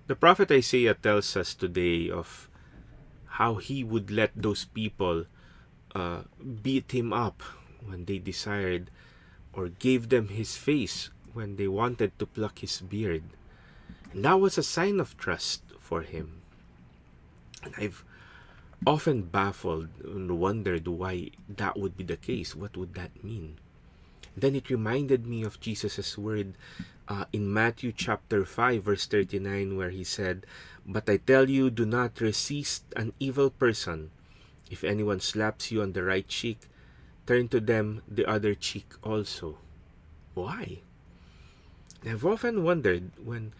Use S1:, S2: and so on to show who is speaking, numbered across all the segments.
S1: The prophet Isaiah tells us today of how he would let those people beat him up when they desired, or gave them his face when they wanted to pluck his beard. And that was a sign of trust for him. And I've often baffled and wondered why that would be the case. What would that mean? Then it reminded me of Jesus' word in Matthew chapter 5 verse 39, where he said, "But I tell you, do not resist an evil person. If anyone slaps you on the right cheek, turn to them the other cheek also." Why? And I've often wondered when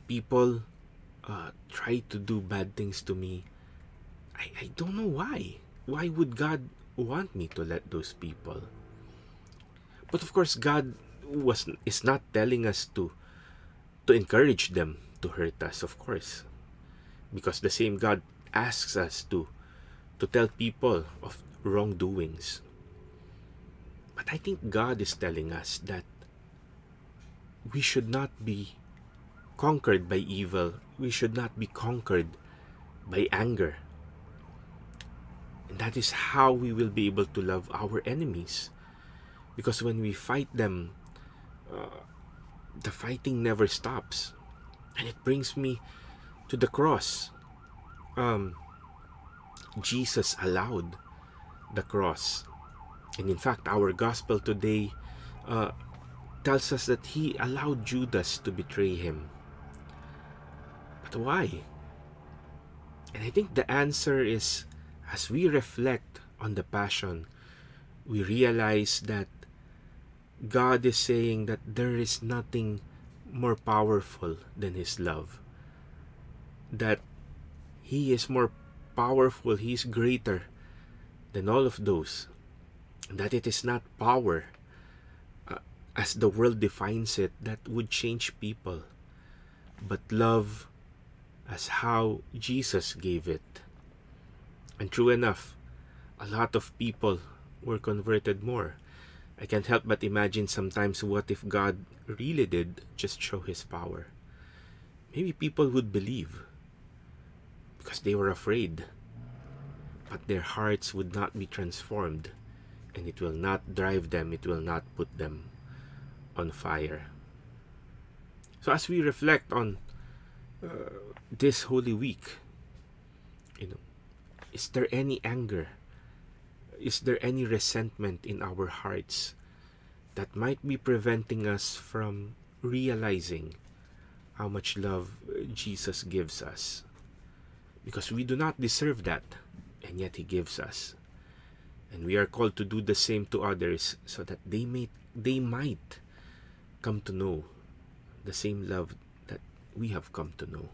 S1: people try to do bad things to me, I don't know why. Why would God want me to let those people? But of course, God is not telling us to encourage them to hurt us, of course. Because the same God asks us to tell people of wrongdoings. But I think God is telling us that we should not be conquered by evil. We should not be conquered by anger. And that is how we will be able to love our enemies. Because when we fight them, the fighting never stops. And it brings me to the cross. Jesus allowed the cross. And in fact, our gospel today tells us that he allowed Judas to betray him. But why? And I think the answer is, as we reflect on the passion, we realize that God is saying that there is nothing more powerful than his love. That he is more powerful, he is greater than all of those. That it is not power, as the world defines it, that would change people, but love as how Jesus gave it. And true enough, a lot of people were converted more. I can't help but imagine sometimes, what if God really did just show his power? Maybe people would believe because they were afraid, but their hearts would not be transformed, and it will not drive them, it will not put them on fire. So as we reflect on this Holy Week, is there any anger? Is there any resentment in our hearts that might be preventing us from realizing how much love Jesus gives us? Because we do not deserve that, and yet he gives us. And we are called to do the same to others, so that they might come to know the same love that we have come to know.